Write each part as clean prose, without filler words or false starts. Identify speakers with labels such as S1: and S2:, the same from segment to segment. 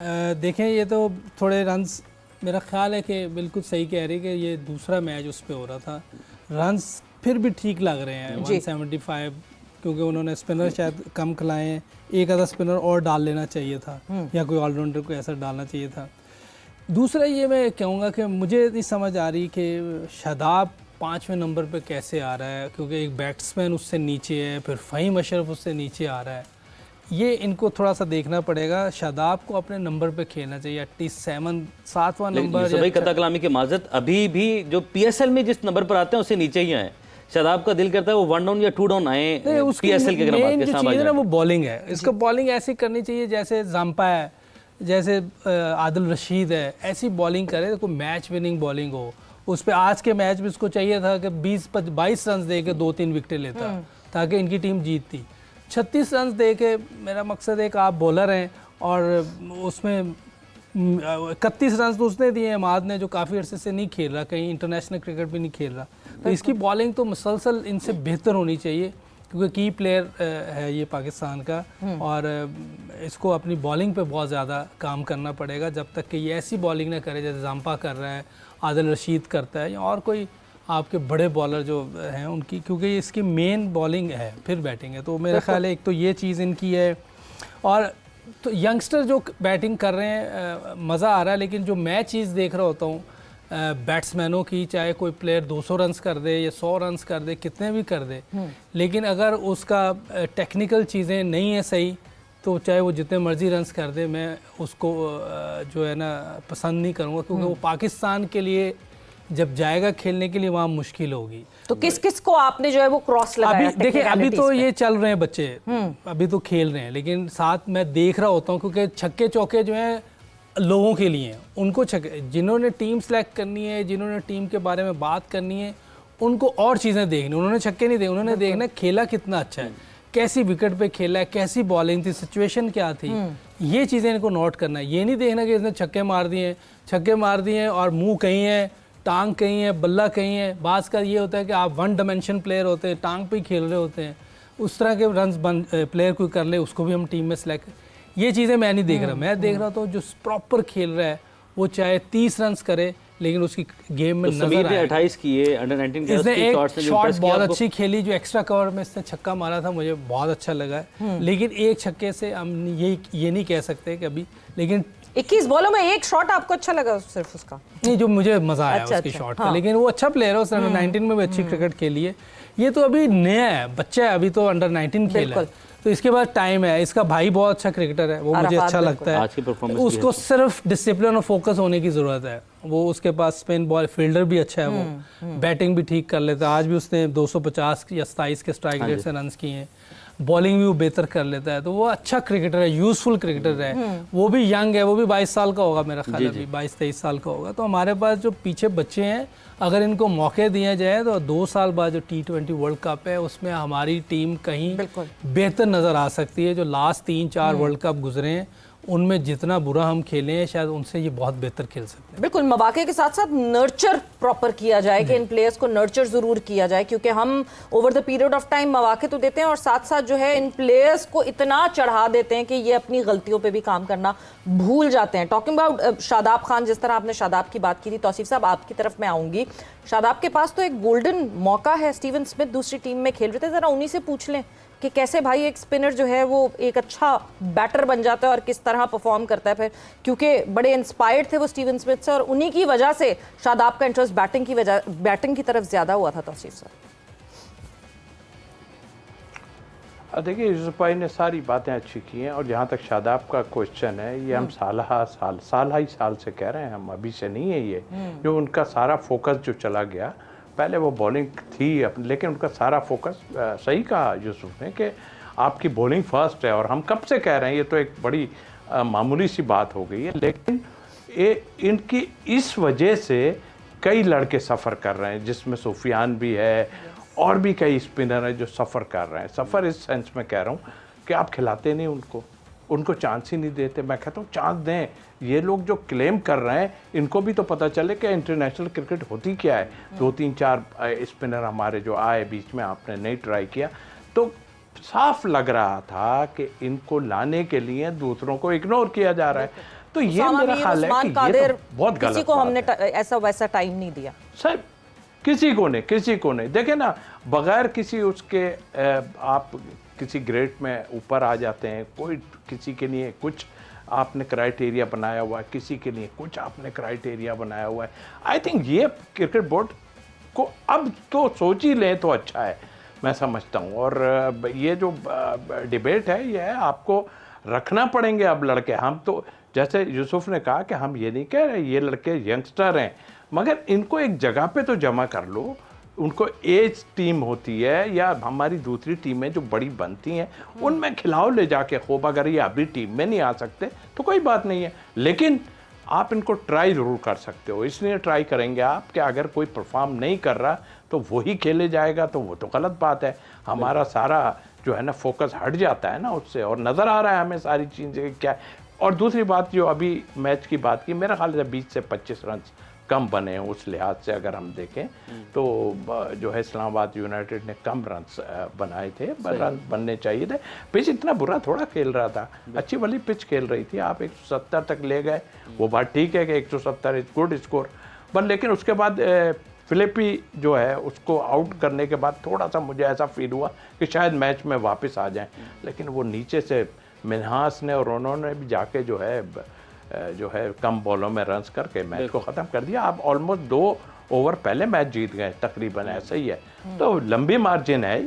S1: देखें ये तो थोड़े रन्स, मेरा ख्याल है कि बिल्कुल सही कह रही कि ये दूसरा मैच उस पर हो रहा था। रन्स फिर भी ठीक लग रहे हैं 175, क्योंकि उन्होंने स्पिनर शायद कम खिलाए हैं, एक आधा स्पिनर और डाल लेना चाहिए था या कोई ऑलराउंडर को ऐसा डालना चाहिए था। दूसरा ये मैं कहूँगा कि मुझे नहीं समझ आ रही कि शादाब 5वें नंबर पे कैसे आ रहा है, क्योंकि एक बैट्समैन उससे नीचे है, फिर फ़हीम अशरफ उससे नीचे आ रहा है। ये इनको थोड़ा सा देखना पड़ेगा। शादाब को अपने नंबर पे खेलना चाहिए, एटलीस्ट 7वां नंबर।
S2: भाई कता कलामी की माजरत, अभी भी जो पीएसएल में जिस नंबर पर आते हैं उससे नीचे ही आए। शादाब का दिल करता है वो 1 डाउन या 2 डाउन आए पीएसएल के
S1: मेन जो चीज़ है ना वो बॉलिंग है। इसको बॉलिंग ऐसी करनी चाहिए जैसे जाम्पा है, जैसे आदिल रशीद है, ऐसी बॉलिंग करे तो मैच विनिंग बॉलिंग हो। उस पर आज के मैच में उसको चाहिए था कि 20-22 रन दे के 2-3 विकेटें लेता ताकि इनकी टीम जीतती। 36 रन दे के, मेरा मकसद है कि आप बॉलर हैं और उसमें 31 रन तो उसने दिए इमाद ने, जो काफ़ी अरसे से नहीं खेल रहा, कहीं इंटरनेशनल क्रिकेट भी नहीं खेल रहा। तो इसकी बॉलिंग तो मुसलसल इनसे बेहतर होनी चाहिए, क्योंकि की प्लेयर है ये पाकिस्तान का, और इसको अपनी बॉलिंग पे बहुत ज़्यादा काम करना पड़ेगा। जब तक कि ये ऐसी बॉलिंग ना करे जैसे जाम्पा कर रहा है, आदिल रशीद करता है, या और कोई आपके बड़े बॉलर जो हैं उनकी, क्योंकि इसकी मेन बॉलिंग है फिर बैटिंग है। तो मेरा ख्याल है एक तो ये चीज़ इनकी है, और तो यंगस्टर जो बैटिंग कर रहे हैं मज़ा आ रहा है। लेकिन जो मैं चीज़ देख रहा होता हूँ बैट्समैनों की, चाहे कोई प्लेयर 200 रन्स कर दे या 100 रन्स कर दे, कितने भी कर दे, लेकिन अगर उसका टेक्निकल चीज़ें नहीं है सही, तो चाहे वो जितने मर्जी रन्स कर दे, मैं उसको जो है ना पसंद नहीं करूँगा, क्योंकि वो पाकिस्तान के लिए जब जाएगा खेलने के लिए वहाँ मुश्किल होगी।
S3: तो किस किस को आपने जो है वो क्रॉस लगाया?
S1: अभी देखिए, अभी तो ये चल रहे हैं बच्चे, अभी तो खेल रहे हैं, लेकिन साथ मैं देख रहा होता हूँ, क्योंकि छक्के चौके जो हैं लोगों के लिए हैं, उनको छक्के, जिन्होंने टीम सेलेक्ट करनी है, जिन्होंने टीम के बारे में बात करनी है, उनको और चीज़ें देखनी। उन्होंने छक्के नहीं देखे, उन्होंने देखना खेला कितना अच्छा है, कैसी विकेट पे खेला है, कैसी बॉलिंग थी, सिचुएशन क्या थी, ये चीज़ें इनको नोट करना है। ये नहीं देखना कि इसने छक्के मार दिए और मुँह कहीं है, टांग कहीं है, बल्ला कहीं है। बास का ये होता है कि आप 1 डायमेंशन प्लेयर होते हैं, टांग पे ही खेल रहे होते हैं, उस तरह के रन्स प्लेयर कोई कर ले, उसको भी हम टीम में सेलेक्ट। ये चीज़ें मैं नहीं देख रहा। मैं देख रहा था जो प्रॉपर खेल रहा है, वो चाहे 30 रन्स करे, लेकिन उसकी गेम में
S2: तो
S1: नजर आए।
S2: 28 किए अंडर 19
S1: इसने एक शॉट बहुत अच्छी खेली, जो एक्स्ट्रा कवर में इसने छक्का मारा था, मुझे बहुत अच्छा लगा है। लेकिन एक छक्के से हम ये नहीं कह सकते कि अभी, लेकिन
S3: 21 बॉलों में एक शॉट आपको अच्छा लगा सिर्फ उसका?
S1: नहीं, जो मुझे मजा आया उसकी शॉट का। लेकिन वो अच्छा प्लेयर है, उसने अंडर 19 में भी अच्छी क्रिकेट खेली है। ये तो अभी नया है, बच्चा है, अभी तो अंडर 19 खेला है, तो इसके बाद टाइम है। इसका भाई बहुत अच्छा क्रिकेटर है, वो मुझे अच्छा लगता है।
S2: आज की परफॉर्मेंस
S1: उसको सिर्फ डिसिप्लिन और फोकस होने की जरूरत है। वो उसके पास स्पिन बॉल फील्डर भी अच्छा है, वो बैटिंग भी ठीक कर लेता है। आज भी उसने 250 या 27 के स्ट्राइक रेट से रन किए हैं, बॉलिंग भी वो बेहतर कर लेता है। तो वो अच्छा क्रिकेटर है, यूजफुल क्रिकेटर है। वो भी यंग है, वो भी 22 साल का होगा मेरा ख्याल है, अभी 22-23 साल का होगा। तो हमारे पास जो पीछे बच्चे हैं, अगर इनको मौके दिए जाए तो 2 साल बाद जो T20 वर्ल्ड कप है, उसमें हमारी टीम कहीं बेहतर नज़र आ सकती है। जो लास्ट 3-4 वर्ल्ड कप गुजरे हैं, उनमें जितना बुरा हम खेले हैं, शायद उनसे ये बहुत बेहतर खेल सकते हैं।
S3: बिल्कुल, मौके के साथ साथ नर्चर प्रॉपर किया जाए, कि इन प्लेयर्स को नर्चर जरूर किया जाए, क्योंकि हम over the period of time मौके तो देते हैं और साथ साथ जो है इन प्लेयर्स को इतना चढ़ा देते हैं कि ये अपनी गलतियों पे भी काम करना भूल जाते हैं। टॉकिंग अबाउट शादाब खान, जिस तरह आपने शादाब की बात की थी, तौसीफ साहब आपकी तरफ मैं आऊंगी। शादाब के पास तो एक गोल्डन मौका है, स्टीवन स्मिथ दूसरी टीम में खेल रहे थे, जरा उन्हीं से पूछ लें कि कैसे भाई एक स्पिनर जो है वो एक अच्छा बैटर बन जाता है और किस तरह परफॉर्म करता है फिर, क्योंकि बड़े इंस्पायर्ड थे वो स्टीवन स्मिथ से, और उन्हीं की वजह से शादाब का इंटरेस्ट बैटिंग की तरफ ज्यादा हुआ था। तौसीफ साहब
S4: देखिए, यूसुफ भाई ने सारी बातें अच्छी की हैं, और जहाँ तक शादाब का क्वेश्चन है, ये हम साल ही साल से कह रहे हैं, हम अभी से नहीं है ये। जो उनका सारा फोकस जो चला गया, पहले वो बॉलिंग थी लेकिन उनका सारा फोकस, सही कहा यूसुफ ने कि आपकी बॉलिंग फर्स्ट है, और हम कब से कह रहे हैं, ये तो एक बड़ी मामूली सी बात हो गई है। लेकिन इनकी इस वजह से कई लड़के सफ़र कर रहे हैं, जिसमें सुफियान भी है और भी कई स्पिनर हैं जो सफ़र कर रहे हैं। सफ़र इस सेंस में कह रहा हूँ कि आप खिलाते नहीं उनको चांस ही नहीं देते। मैं कहता हूँ चांस दें। ये लोग जो क्लेम कर रहे हैं, इनको भी तो पता चले कि इंटरनेशनल क्रिकेट होती क्या है। 2-3-4 स्पिनर हमारे जो आए बीच में, आपने नहीं ट्राई किया, तो साफ लग रहा था कि इनको लाने के लिए दूसरों को इग्नोर किया जा रहा है। तो ये
S3: उसामा
S4: मेरा
S3: मीर,
S4: ख्याल है
S3: उस्मान
S4: कि ये
S3: कादिर,
S4: तो बहुत गलत
S3: किसी को
S4: बात
S3: हमने
S4: है।
S3: ऐसा वैसा टाइम नहीं दिया
S4: सर किसी को नहीं देखे ना, बगैर किसी उसके आप किसी ग्रेड में ऊपर आ जाते हैं। कोई किसी के लिए कुछ आपने क्राइटेरिया बनाया हुआ है, किसी के लिए कुछ आपने क्राइटेरिया बनाया हुआ है। आई थिंक ये क्रिकेट बोर्ड को अब तो सोच ही लें तो अच्छा है, मैं समझता हूँ। और ये जो डिबेट है ये है आपको रखना पड़ेंगे अब लड़के। हम तो जैसे यूसुफ ने कहा कि हम ये नहीं कह रहे ये लड़के यंगस्टर हैं, मगर इनको एक जगह पे तो जमा कर लो। उनको एज टीम होती है या हमारी दूसरी टीमें जो बड़ी बनती हैं उनमें खिलाओ ले जाके खूब। अगर ये अभी टीम में नहीं आ सकते तो कोई बात नहीं है, लेकिन आप इनको ट्राई ज़रूर कर सकते हो। इसलिए ट्राई करेंगे आप कि अगर कोई परफॉर्म नहीं कर रहा तो वही खेले जाएगा, तो वो तो गलत बात है। हमारा सारा जो है ना फोकस हट जाता है ना उससे, और नज़र आ रहा है हमें सारी चीज़ें क्या है। और दूसरी बात जो अभी मैच की बात की, मेरा ख्याल है 20 से 25 रन कम बने हैं उस लिहाज से अगर हम देखें तो जो है इस्लामाबाद यूनाइटेड ने कम रन बनाए थे, रन बनने चाहिए थे। पिच इतना बुरा थोड़ा खेल रहा था, अच्छी वाली पिच खेल रही थी। आप 170 तक ले गए, वो बात ठीक है कि 170 इज गुड स्कोर, पर लेकिन उसके बाद फिलिपी जो है उसको आउट करने के बाद थोड़ा सा मुझे ऐसा फील हुआ कि शायद मैच में वापस आ जाएं, लेकिन वो नीचे से मिन्हास ने और उन्होंने भी जाके जो है कम बॉलों में रन्स करके मैच को ख़त्म कर दिया। आप ऑलमोस्ट 2 ओवर पहले मैच जीत गए तकरीबन, ऐसा ही है। तो लंबी मार्जिन है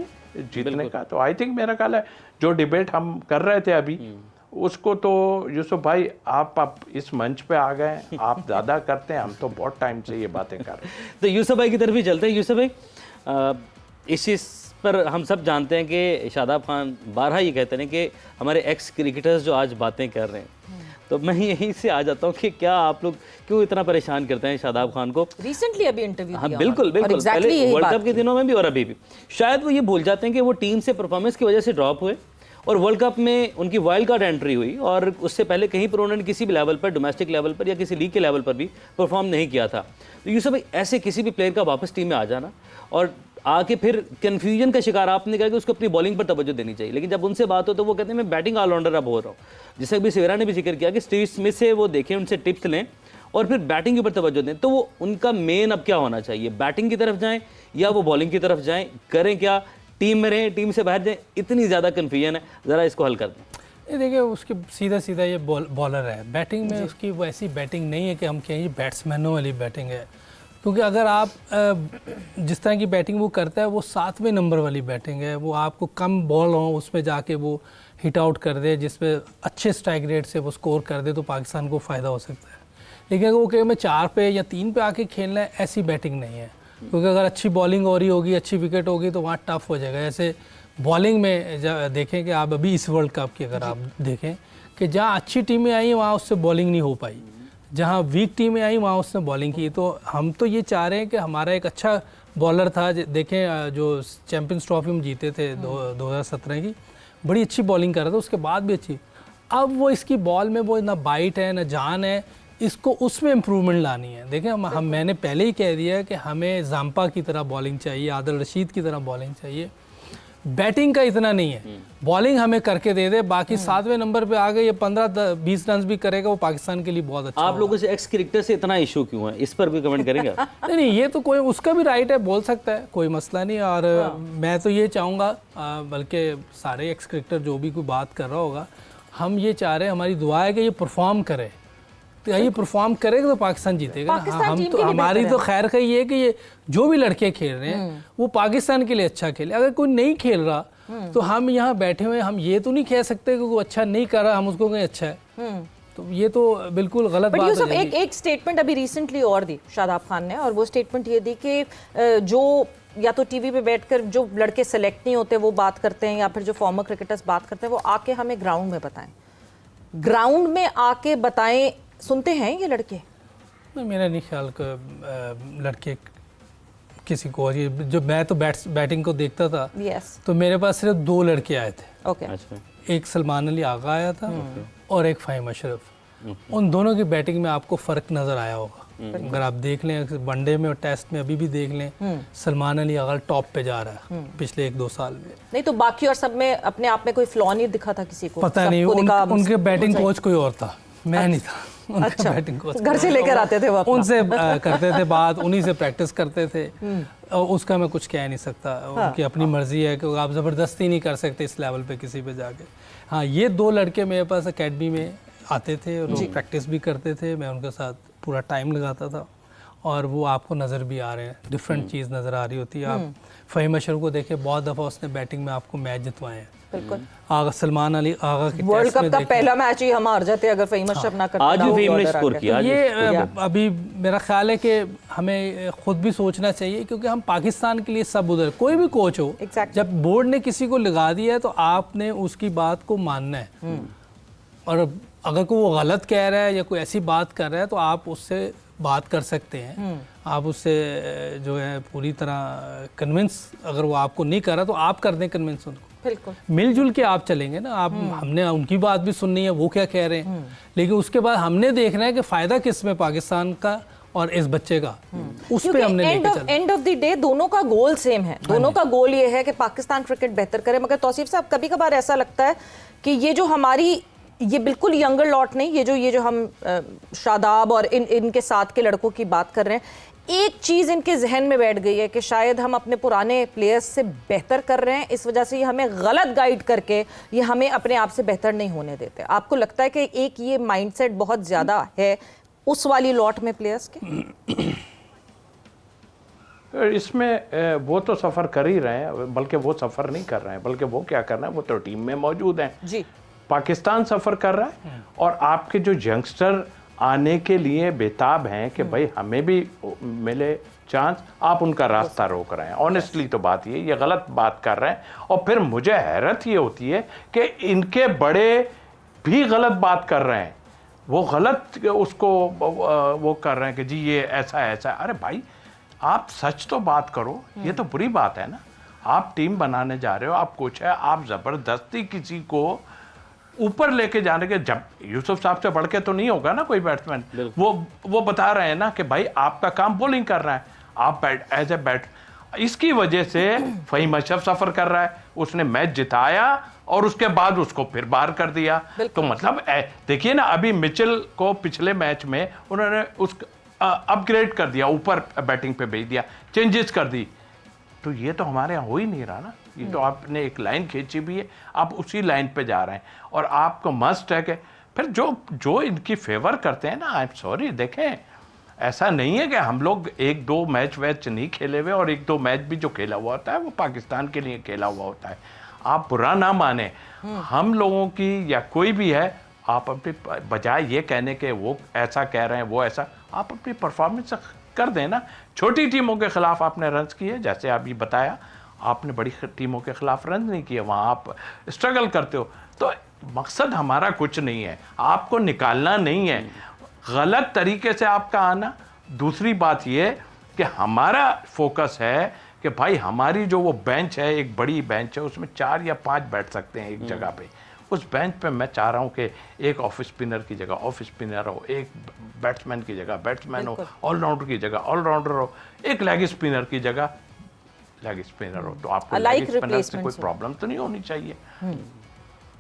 S4: जीतने का। तो आई थिंक मेरा ख्याल है जो डिबेट हम कर रहे थे अभी उसको तो यूसुफ भाई आप इस मंच पे आ गए, आप ज़्यादा करते हैं, हम तो बहुत टाइम से ये बातें कर रहे हैं।
S2: तो यूसुफ भाई की तरफ ही चलते हैं। यूसुफ भाई, इस चीज़ पर हम सब जानते हैं कि शादाब खान बारहा ये कहते हैं कि हमारे एक्स क्रिकेटर्स जो आज बातें कर रहे हैं, तो मैं यहीं से आ जाता हूँ कि क्या आप लोग क्यों इतना परेशान करते हैं शादाब खान को?
S3: रिसेंटली अभी इंटरव्यू
S2: हाँ बिल्कुल बिल्कुल, पहले वर्ल्ड कप के दिनों में भी और अभी भी शायद वो ये भूल जाते हैं कि वो टीम से परफॉर्मेंस की वजह से ड्रॉप हुए और वर्ल्ड कप में उनकी वाइल्ड कार्ड एंट्री हुई, और उससे पहले कहीं पर उन्होंने किसी भी लेवल पर, डोमेस्टिक लेवल पर या किसी लीग के लेवल पर भी परफॉर्म नहीं किया था। तो यूसुफ भाई, ऐसे किसी भी प्लेयर का वापस टीम में आ जाना और आके फिर कन्फ्यूजन का शिकार आपने कहा कि उसको अपनी बॉलिंग पर तवज्जो देनी चाहिए, लेकिन जब उनसे बात हो तो वो कहते हैं मैं बैटिंग ऑलराउंडर अब हो रहा हूँ। जैसे अभी सवेरा ने भी जिक्र किया कि स्टीव स्मिथ से वो देखें, उनसे टिप्स लें और फिर बैटिंग के ऊपर तवज्जो दें। तो वो उनका मेन अब क्या होना चाहिए? बैटिंग की तरफ जाएं या वो बॉलिंग की तरफ जाएं? करें क्या? टीम में रहें, टीम से बाहर जाएं? इतनी ज़्यादा कन्फ्यूजन है, ज़रा इसको हल कर दें।
S1: ये देखिए, उसकी सीधा ये बॉलर है। बैटिंग में उसकी वैसी बैटिंग नहीं है कि हम कहें बैट्समैनों वाली बैटिंग है, क्योंकि अगर आप जिस तरह की बैटिंग वो करता है वो 7वें नंबर वाली बैटिंग है। वो आपको कम बॉल हो उसमें जाके वो हिट आउट कर दे, जिसपे अच्छे स्ट्राइक रेट से वो स्कोर कर दे, तो पाकिस्तान को फ़ायदा हो सकता है। लेकिन अगर वो कहे मैं 4 पे या 3 पे आके खेलना है, ऐसी बैटिंग नहीं है। क्योंकि अगर अच्छी बॉलिंग हो रही होगी, अच्छी विकेट होगी, तो वहाँ टफ हो जाएगा। ऐसे बॉलिंग में देखें कि आप अभी इस वर्ल्ड कप की अगर आप देखें कि जहाँ अच्छी टीमें आई वहाँ उससे बॉलिंग नहीं हो पाई, जहाँ वीक टीमें आई वहाँ उसने बॉलिंग की। तो हम तो ये चाह रहे हैं कि हमारा एक अच्छा बॉलर था, देखें जो चैम्पियंस ट्रॉफी में जीते थे 2017 की, बड़ी अच्छी बॉलिंग कर रहा था, उसके बाद भी अच्छी। अब वो इसकी बॉल में वो ना बाइट है ना जान है, इसको उसमें इम्प्रूवमेंट लानी है। देखें मैंने पहले ही कह दिया कि हमें जाम्पा की तरह बॉलिंग चाहिए, आदिल रशीद की तरह बॉलिंग चाहिए। बैटिंग का इतना नहीं है, बॉलिंग हमें करके दे दे, बाकी 7वें नंबर पे आ गए, ये 15-20 रन भी करेगा, वो पाकिस्तान के लिए बहुत अच्छा।
S2: आप लोगों से एक्स क्रिकेटर से इतना इशू क्यों है, इस पर भी कमेंट करेंगे?
S1: नहीं, ये तो कोई उसका भी राइट है, बोल सकता है, कोई मसला नहीं। और मैं तो ये चाहूँगा, बल्कि सारे एक्स क्रिकेटर जो भी कोई बात कर रहा होगा, हम ये चाह रहे हैं, हमारी दुआ है कि ये परफॉर्म करे। तो ये परफॉर्म करेगा तो पाकिस्तान जीतेगा। हम तो, हमारी तो खैर का ये है कि ये जो भी लड़के खेल रहे हैं वो पाकिस्तान के लिए अच्छा खेले। अगर कोई नहीं खेल रहा तो हम यहाँ बैठे हुए, हम ये तो नहीं कह सकते कि वो अच्छा नहीं कर रहा, हम उसको कहें अच्छा है, तो ये तो बिल्कुल गलत बात है।
S3: एक स्टेटमेंट अभी रिसेंटली और दी शादाब खान ने, और वो स्टेटमेंट ये दी कि जो या तो टीवी पे बैठकर जो लड़के सेलेक्ट नहीं होते वो बात करते हैं, या फिर जो फॉर्मर क्रिकेटर्स बात करते हैं, वो आके हमें ग्राउंड में बताएं, ग्राउंड में आके बताएं। सुनते हैं ये लड़के?
S1: मेरा नहीं ख्याल कि लड़के किसी को, जो मैं तो बैटिंग को देखता था, तो मेरे पास सिर्फ 2 लड़के आए थे। एक सलमान अली आगा आया था और एक फ़हीम अशरफ। उन दोनों की बैटिंग में आपको फ़र्क नज़र आया होगा। अगर आप देख लें वनडे में और टेस्ट में, अभी भी देख लें, सलमान अली आगा टॉप पे जा रहा है पिछले 1-2 साल में।
S3: नहीं तो बाकी और सब में अपने आप में कोई फ्लॉ नहीं दिखा था किसी को?
S1: पता नहीं, उनके बैटिंग कोच कोई और था। मैं नहीं था उनका
S3: अच्छा,
S1: बैटिंग कोच।
S3: घर से लेकर आते थे वो अपना।
S1: उनसे करते थे बात, उन्हीं से प्रैक्टिस करते थे। और उसका मैं कुछ कह नहीं सकता, उनकी अपनी मर्जी है कि आप ज़बरदस्ती नहीं कर सकते इस लेवल पे किसी पे जाके। हाँ, ये 2 लड़के मेरे पास एकेडमी में आते थे और वो प्रैक्टिस भी करते थे, मैं उनके साथ पूरा टाइम लगाता था और वो आपको नज़र भी आ रहे हैं, डिफरेंट चीज़ नज़र आ रही होती है। आप फ़हीम अशरफ को देखिए, बहुत दफ़ा उसने बैटिंग में आपको मैच जितवाए हैं।
S3: बिल्कुल।
S1: आगा सलमान अली आगा के
S3: वर्ल्ड कप का पहला मैच ही हम हार जाते अगर फ़हीम अशरफ ना करते।
S2: आज भी फ़हीम ने स्कोर किया।
S1: ये अभी मेरा ख्याल है कि हमें खुद भी सोचना चाहिए, क्योंकि हम पाकिस्तान के लिए सब उधर, कोई भी कोच हो, जब बोर्ड ने किसी को लगा दिया है तो आपने उसकी बात को मानना है। और अगर कोई वो गलत कह रहा है या कोई ऐसी बात कर रहा है तो आप उससे बात कर सकते हैं, आप उससे जो है पूरी तरह कन्विंस, अगर वो आपको नहीं कर रहा तो आप कर दें कन्विंस उनको।
S3: बिल्कुल,
S1: मिलजुल के आप चलेंगे ना। आप हमने उनकी बात भी सुननी है, वो क्या कह रहे हैं, लेकिन उसके बाद हमने देखना है कि फ़ायदा किस में, पाकिस्तान का और इस बच्चे का, उस पे हमने लेके चलना।
S3: एंड ऑफ द डे दोनों का गोल सेम है, दोनों का गोल ये है कि पाकिस्तान क्रिकेट बेहतर करे। मगर तौसीफ साहब, कभी कभार ऐसा लगता है कि ये जो हमारी, ये बिल्कुल यंगर लॉट नहीं, ये जो हम शादाब और इनके साथ के लड़कों की बात कर रहे हैं, एक चीज़ इनके जहन में बैठ गई है कि शायद हम अपने पुराने प्लेयर्स से बेहतर कर रहे हैं, इस वजह से ये हमें गलत गाइड करके ये हमें अपने आप से बेहतर नहीं होने देते। आपको लगता है कि एक ये माइंडसेट बहुत ज़्यादा है उस वाली लॉट में प्लेयर्स के?
S4: इसमें वो तो सफ़र कर ही रहे हैं, बल्कि वो सफ़र नहीं कर रहे हैं, बल्कि वो क्या कर रहे हैं, वो तो टीम में मौजूद हैं
S3: जी।
S4: पाकिस्तान सफ़र कर रहा है और आपके जो यंगस्टर आने के लिए बेताब हैं कि भाई हमें भी मिले चांस, आप उनका रास्ता रोक रहे हैं। ऑनेस्टली तो बात ये गलत बात कर रहे हैं। और फिर मुझे हैरत ये होती है कि इनके बड़े भी गलत बात कर रहे हैं, वो गलत उसको वो कर रहे हैं कि जी ये ऐसा ऐसा। अरे भाई, आप सच तो बात करो, ये तो बुरी बात है ना। आप टीम बनाने जा रहे हो, आप कोच है, आप ज़बरदस्ती किसी को ऊपर लेके जाने के, जब यूसुफ साहब से बढ़ के तो नहीं होगा ना कोई बैट्समैन। वो बता रहे हैं ना कि भाई आपका काम बॉलिंग कर रहा है, आप एज ए बैट, इसकी वजह से फ़हीम अशरफ सफ़र कर रहा है। उसने मैच जिताया और उसके बाद उसको फिर बाहर कर दिया। तो मतलब देखिए ना, अभी मिचेल को पिछले मैच में उन्होंने उस अपग्रेड कर दिया, ऊपर बैटिंग पे भेज दिया, चेंजेस कर दी। तो ये तो हमारे यहाँ हो ही नहीं रहा ना। ये तो आपने एक लाइन खींची भी है, आप उसी लाइन पे जा रहे हैं और आपको मस्ट है कि फिर जो इनकी फेवर करते हैं ना, आई एम सॉरी, देखें ऐसा नहीं है कि हम लोग 1-2 मैच नहीं खेले हुए, और 1-2 मैच भी जो खेला हुआ होता है वो पाकिस्तान के लिए खेला हुआ होता है। आप बुरा ना माने, हम लोगों की या कोई भी है, आप अपनी बजाय ये कहने के वो ऐसा कह रहे हैं वो ऐसा, आप अपनी परफॉर्मेंस कर दें ना। छोटी टीमों के खिलाफ आपने रन्स किए, जैसे अभी बताया, आपने बड़ी टीमों के खिलाफ रन नहीं किए, वहाँ आप स्ट्रगल करते हो। तो मकसद हमारा कुछ नहीं है, आपको निकालना नहीं है, गलत तरीके से आपका आना। दूसरी बात ये कि हमारा फोकस है कि भाई हमारी जो वो बेंच है, एक बड़ी बेंच है, उसमें 4 या 5 बैठ सकते हैं एक जगह पे। उस बेंच पे मैं चाह रहा हूँ कि एक ऑफ स्पिनर की जगह ऑफ स्पिनर हो, एक बैट्समैन की जगह बैट्समैन हो, ऑलराउंडर की जगह ऑलराउंडर हो, एक लेग स्पिनर की जगह लेग स्पिनर हो। तो आपको लेग स्पिनर से कोई प्रॉब्लम तो नहीं होनी चाहिए।